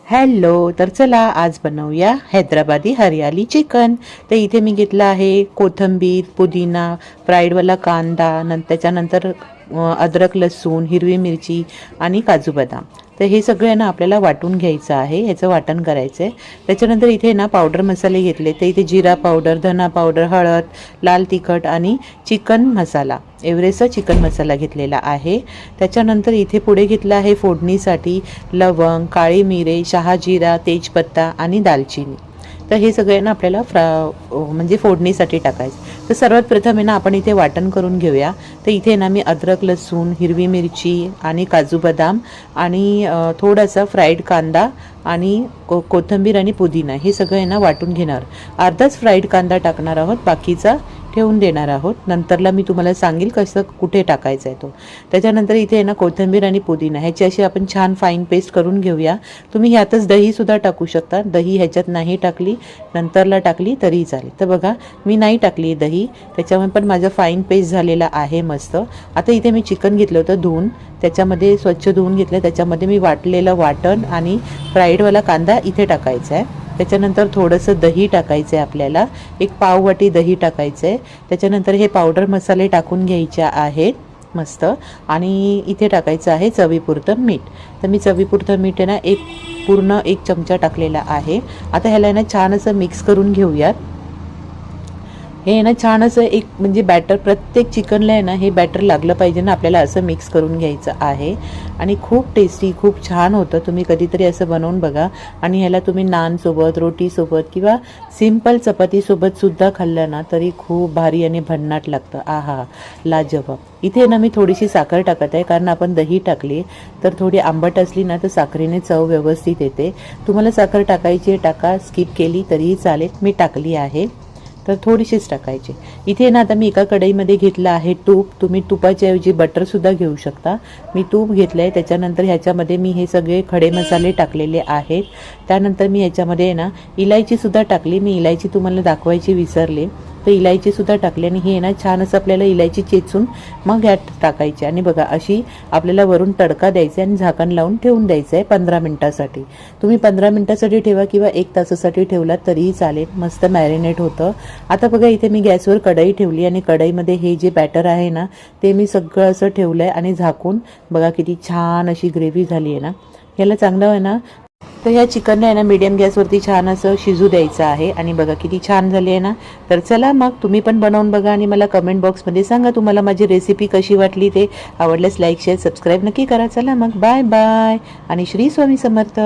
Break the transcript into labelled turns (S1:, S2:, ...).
S1: Hello, तर चला आज बनवूया हैदराबादी हरियाली चिकन. तर इथे मी घेतला आहे कोथिंबीर, पुदिना, फ्राईडवाला कांदा, त्याच्यानंतर अद्रक, लसूण, हिरवी मिरची आणि काजू बदाम. तर हे सगळं ना आपल्याला वाटून घ्यायचं आहे, ह्याचं वाटण करायचं आहे. त्याच्यानंतर इथे ना पावडर मसाले घेतले. तर इथे जिरा पावडर, धना पावडर, हळद, लाल तिखट आणि चिकन मसाला, एव्हरेस्टचा चिकन मसाला घेतलेला आहे. त्याच्यानंतर इथे पुढे घेतला आहे फोडणीसाठी लवंग, काळी मिरे, शहाजिरा, तेजपत्ता आणि दालचिनी. तर हे सगळे ना आपल्याला म्हणजे फोडणीसाठी टाकायचं. तर सर्वात प्रथम आहे ना आपण इथे वाटण करून घेऊया. तर इथे ना मी अद्रक, लसूण, हिरवी मिरची आणि काजू बदाम आणि थोडासा फ्राईड कांदा आणि कोथिंबीर आणि पुदिना हे सगळं आहे ना वाटून घेणार. अर्धाच फ्राईड कांदा टाकणार आहोत, बाकीचा ठेवून देणार आहोत. नंतरला मी तुम्हाला सांगेल कसं कुठे टाकायचं आहे तो. त्याच्यानंतर इथे आहे ना कोथिंबीर आणि पुदिना ह्याची अशी आपण छान फाईन पेस्ट करून घेऊया. तुम्ही ह्यातच दहीसुद्धा टाकू शकता. दही ह्याच्यात नाही टाकली, नंतरला टाकली तरीही चालेल. तर बघा मी नाही टाकली दही, त्याच्यामुळे पण माझं फाईन पेस्ट झालेला आहे मस्त. आता इथे मी चिकन घेतलं होतं धुवून, त्याच्यामध्ये स्वच्छ धुवून घेतलं. त्याच्यामध्ये मी वाटलेलं वाटण आणि फ्राईडवाला कांदा इथे टाकायचा आहे. त्याच्यानंतर थोडंसं दही टाकायचं आहे आपल्याला, एक पाववाटी दही टाकायचं आहे. त्याच्यानंतर हे पावडर मसाले टाकून घ्यायचे आहेत मस्त. आणि इथे टाकायचं आहे चवीपुरतं मीठ. तर मी चवीपुरतं मीठ आहे ना पूर्ण 1 चमचा टाकलेला आहे. आता ह्याला ना छान असं मिक्स करून घेऊयात. हे ना छान असं एक म्हणजे बॅटर प्रत्येक चिकनला आहे ना हे बॅटर लागलं पाहिजे ना आपल्याला, असं मिक्स करून घ्यायचं आहे. आणि खूप टेस्टी, खूप छान होतं. तुम्ही कधीतरी असं बनवून बघा. आणि ह्याला तुम्ही नानसोबत, रोटीसोबत किंवा सिम्पल चपातीसोबतसुद्धा खाल्लं ना तरी खूप भारी आणि भन्नाट लागतं. आहा, लाजवाब. इथे ना मी थोडीशी साखर टाकत आहे, कारण आपण दही टाकली तर थोडी आंबट असली ना तर साखरेने चव व्यवस्थित येते. तुम्हाला साखर टाकायची टाका, स्किप केली तरीही चालेल. मी टाकली आहे तर थोडीशीच टाकायची. इथे ना आता मी एका कढईमध्ये घेतलं आहे तूप. तुम्ही तुपाच्या ऐवजी बटरसुद्धा घेऊ शकता. मी तूप घेतलं आहे. त्याच्यानंतर ह्याच्यामध्ये मी हे सगळे खडे मसाले टाकलेले आहेत. त्यानंतर मी ह्याच्यामध्ये ना इलायचीसुद्धा टाकली. मी इलायची तुम्हाला दाखवायची विसरले, तर इलायचीसुद्धा टाकली. आणि हे ना छान असं आपल्याला इलायची चेचून मग ह्यात टाकायची. आणि बघा अशी आपल्याला वरून तडका द्यायचा आणि झाकण लावून ठेवून द्यायचं आहे 15 मिनटासाठी. तुम्ही 15 मिनटासाठी ठेवा किंवा 1 तासासाठी ठेवलात तरीही चालेल, मस्त मॅरिनेट होतं. आता बघा इथे मी गॅसवर कढई ठेवली आणि कढईमध्ये हे जे बॅटर आहे ना ते मी सगळं असं ठेवलं आहे आणि झाकून बघा किती छान अशी ग्रेव्ही झाली आहे ना. ह्याला चांगलं आहे ना, तर ह्या चिकनला आहे ना मीडियम गॅसवरती छान असं शिजू द्यायचं आहे. आणि बघा किती छान झाली आहे ना. तर चला मग तुम्ही पण बनवून बघा आणि मला कमेंट बॉक्समध्ये सांगा तुम्हाला माझी रेसिपी कशी वाटली. ते आवडल्यास लाईक, शेअर, सबस्क्राईब नक्की करा. चला मग बाय बाय आणि श्री स्वामी समर्थ.